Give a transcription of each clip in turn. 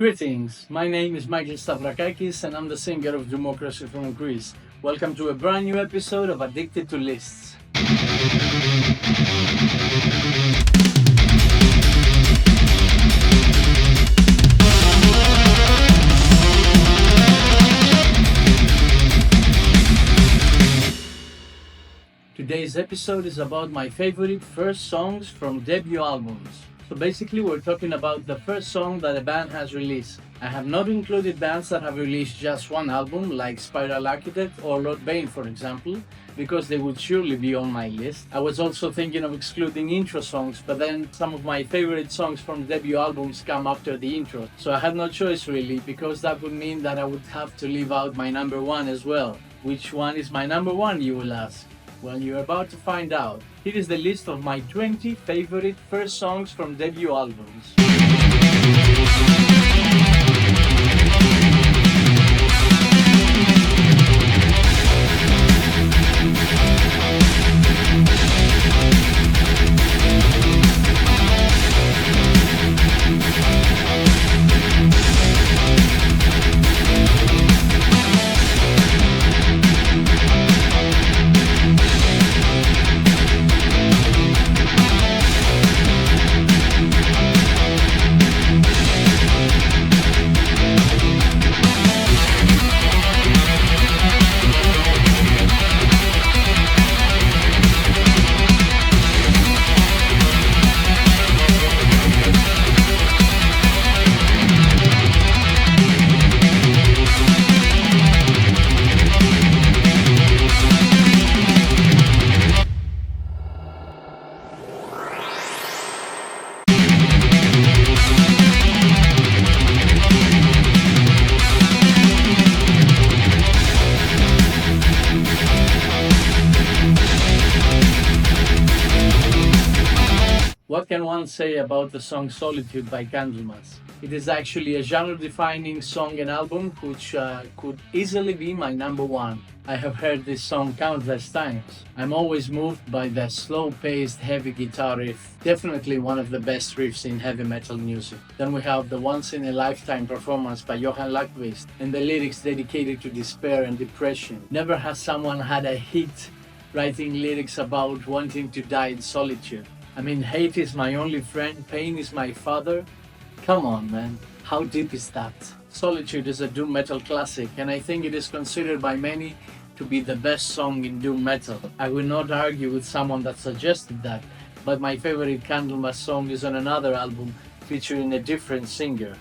Greetings, my name is Michael Stavrakakis and I'm the singer of Doomocracy from Greece. Welcome to a brand new episode of Addicted to Lists. Today's episode is about my favorite first songs from debut albums. So basically we're talking about the first song that a band has released. I have not included bands that have released just one album like Spiral Architect or Lord Bane for example, because they would surely be on my list. I was also thinking of excluding intro songs, but then some of my favorite songs from debut albums come after the intro. So I had no choice really, because that would mean that I would have to leave out my number one as well. Which one is my number one, you will ask? Well, you're about to find out. Here is the list of my 20 favorite first songs from debut albums. What can one say about the song Solitude by Candlemas? It is actually a genre-defining song and album which could easily be my number one. I have heard this song countless times. I'm always moved by the slow-paced heavy guitar riff, definitely one of the best riffs in heavy metal music. Then we have the once-in-a-lifetime performance by Johann Lackvist and the lyrics dedicated to despair and depression. Never has someone had a hit writing lyrics about wanting to die in solitude. I mean, hate is my only friend, pain is my father. Come on, man. How deep is that? Solitude is a doom metal classic, and I think it is considered by many to be the best song in doom metal. I will not argue with someone that suggested that, but my favorite Candlemas song is on another album featuring a different singer.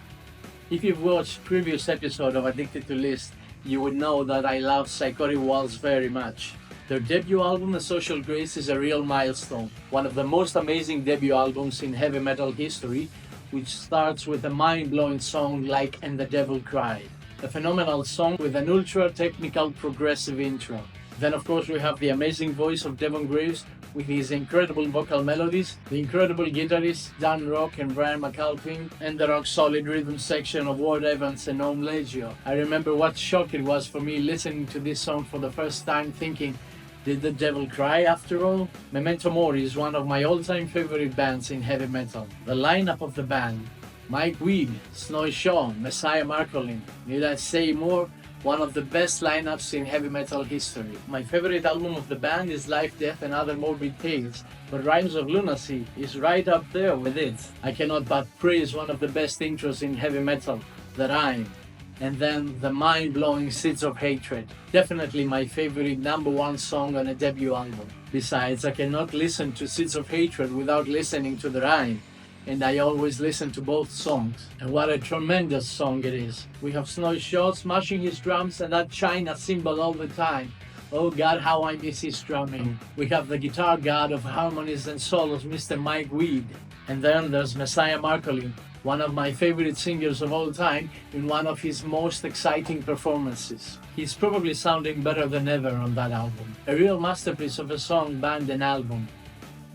If you've watched previous episode of Addicted to List, you would know that I love Psychotic Waltz very much. Their debut album, A Social Grace, is a real milestone, one of the most amazing debut albums in heavy metal history, which starts with a mind-blowing song like And the Devil Cried, a phenomenal song with an ultra-technical progressive intro. Then of course we have the amazing voice of Devon Graves with his incredible vocal melodies, the incredible guitarists Dan Rock and Brian McAlpin, and the rock-solid rhythm section of Ward Evans and Om Legio. I remember what shock it was for me listening to this song for the first time, thinking, did the devil cry after all? Memento Mori is one of my all-time favorite bands in heavy metal. The lineup of the band: Mike Weed, Snowy Shaw, Messiah Marcolin. Need I say more? One of the best lineups in heavy metal history. My favorite album of the band is Life, Death and Other Morbid Tales, but Rhymes of Lunacy is right up there with it. I cannot but praise one of the best intros in heavy metal, The Rhyme, and then the mind-blowing Seeds of Hatred. Definitely my favorite number one song on a debut album. Besides, I cannot listen to Seeds of Hatred without listening to The Rhyme, and I always listen to both songs. And what a tremendous song it is. We have Snowy Shaw smashing his drums and that China cymbal all the time. Oh God, how I miss his drumming. We have the guitar god of harmonies and solos, Mr. Mike Weed. And then there's Messiah Marcolin, one of my favorite singers of all time, in one of his most exciting performances. He's probably sounding better than ever on that album. A real masterpiece of a song, band and album.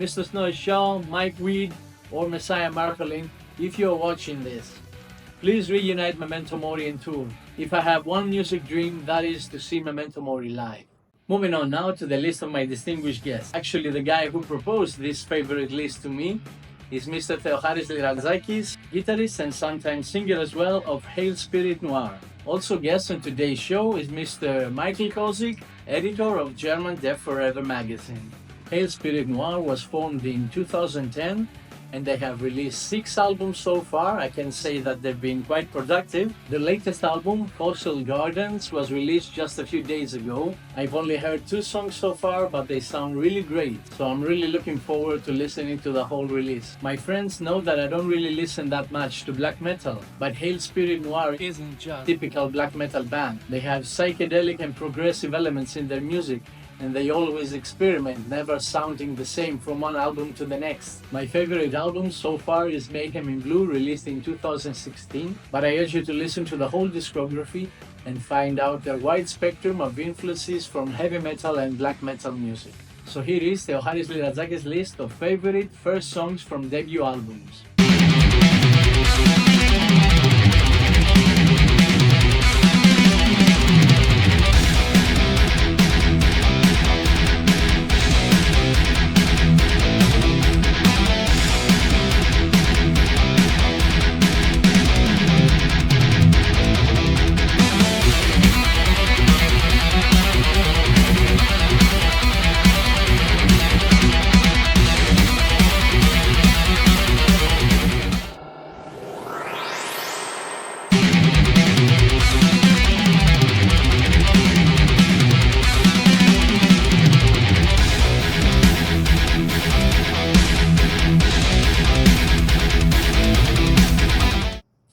Mr. Snowy Shaw, Mike Weed, or Messiah Marcolin, if you're watching this, please reunite Memento Mori and tour. If I have one music dream, that is to see Memento Mori live. Moving on now to the list of my distinguished guests. Actually, the guy who proposed this favorite list to me is Mr. Theoharis Lyratzakis, guitarist and sometimes singer as well of Hail Spirit Noir. Also guest on today's show is Mr. Michael Kohsiek, editor of German Deaf Forever magazine. Hail Spirit Noir was formed in 2010 and they have released 6 albums so far. I can say that they've been quite productive. The latest album, Coastal Gardens, was released just a few days ago. I've only heard 2 songs so far, but they sound really great. So I'm really looking forward to listening to the whole release. My friends know that I don't really listen that much to black metal, but Hail Spirit Noir isn't just a typical black metal band. They have psychedelic and progressive elements in their music, and they always experiment, never sounding the same from one album to the next. My favorite album so far is Mayhem in Blue, released in 2016, but I urge you to listen to the whole discography and find out their wide spectrum of influences from heavy metal and black metal music. So here is Theoharis Lyratzakis' list of favorite first songs from debut albums.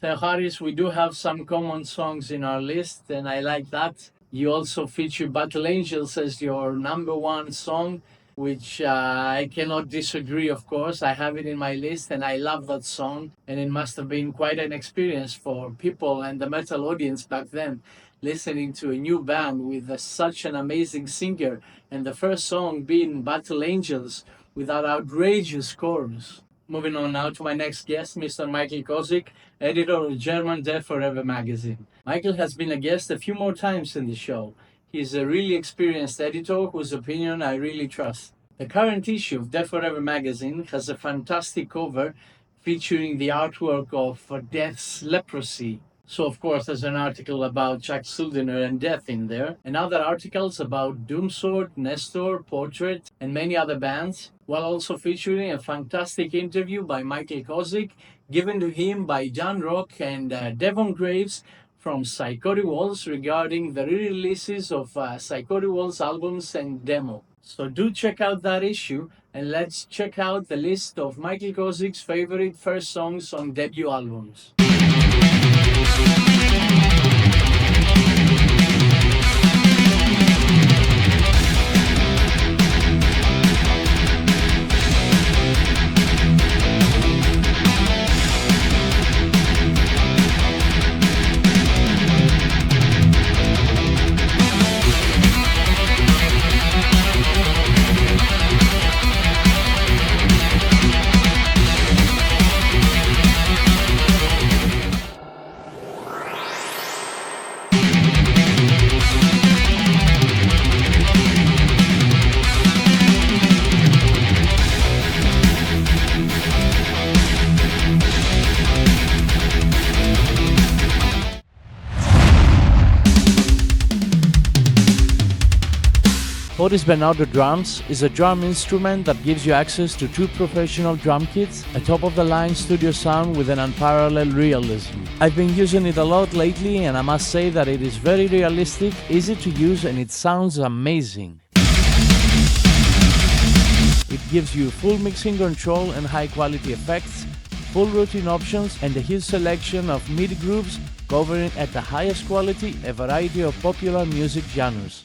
Theoharis, we do have some common songs in our list, and I like that. You also feature Battle Angels as your number 1 song, which I cannot disagree, of course. I have it in my list, and I love that song, and it must have been quite an experience for people and the metal audience back then, listening to a new band with such an amazing singer, and the first song being Battle Angels with that outrageous chorus. Moving on now to my next guest, Mr. Michael Kohsiek, editor of German Deaf Forever magazine. Michael has been a guest a few more times in the show. He's a really experienced editor whose opinion I really trust. The current issue of Deaf Forever magazine has a fantastic cover featuring the artwork of Death's Leprosy. So of course there's an article about Chuck Schuldiner and Death in there, and other articles about Doomsword, Nestor, Portrait, and many other bands, while also featuring a fantastic interview by Michael Kohsiek given to him by Jan Rock and Devon Graves from Psychotic Walls regarding the re-releases of Psychotic Walls albums and demo. So do check out that issue, and let's check out the list of Michael Kohsiek's favorite first songs on debut albums. U.s.metal drums is a drum instrument that gives you access to 2 professional drum kits, a top-of-the-line studio sound with an unparalleled realism. I've been using it a lot lately, and I must say that it is very realistic, easy to use, and it sounds amazing. It gives you full mixing control and high-quality effects, full routine options, and a huge selection of MIDI grooves covering at the highest quality a variety of popular music genres.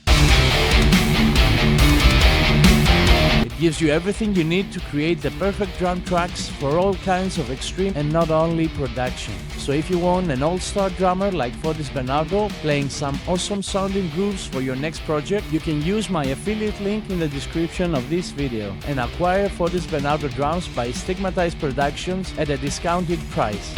It gives you everything you need to create the perfect drum tracks for all kinds of extreme and not only production. So if you want an all-star drummer like Fotis Bernardo playing some awesome sounding grooves for your next project, you can use my affiliate link in the description of this video and acquire Fotis Bernardo drums by Stigmatized Productions at a discounted price.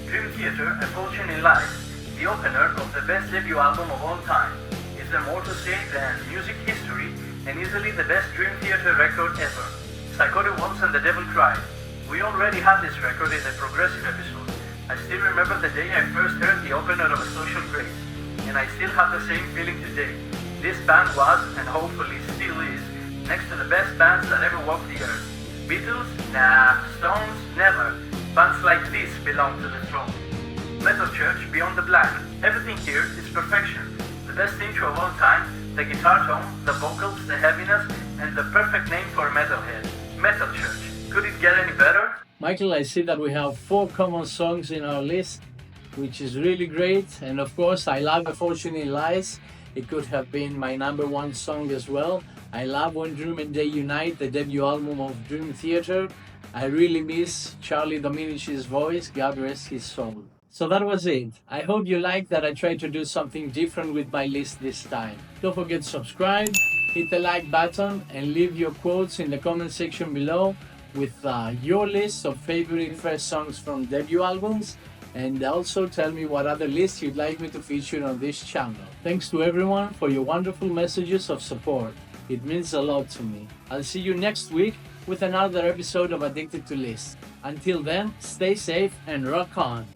Dream Theater, A Fortune in Life, the opener of the best debut album of all time. It leaves them more to say than music history and easily the best Dream Theater record ever. Psychotic Wolves and the Devil Cried. We already had this record in the progressive episode. I still remember the day I first heard the opener of A Social Grace, and I still have the same feeling today. This band was, and hopefully still is, next to the best bands that ever walked the earth. Beatles? Nah. Stones? Never. Bands like this belong to the throne. Metal Church, Beyond the Black. Everything here is perfection. The best intro of all time, the guitar tone, the vocals, the heaviness, and the perfect name for a metalhead. Metal Church. Could it get any better? Michael, I see that we have 4 common songs in our list, which is really great. And of course, I love A Fortune in Lies. It could have been my number 1 song as well. I love When Dream and Day Unite, the debut album of Dream Theater. I really miss Charlie Dominich's voice, God rest his soul. So that was it. I hope you liked that I tried to do something different with my list this time. Don't forget to subscribe, hit the like button, and leave your quotes in the comment section below with your list of favorite fresh songs from debut albums, and also tell me what other lists you'd like me to feature on this channel. Thanks to everyone for your wonderful messages of support. It means a lot to me. I'll see you next week with another episode of Addicted to Lists. Until then, stay safe and rock on!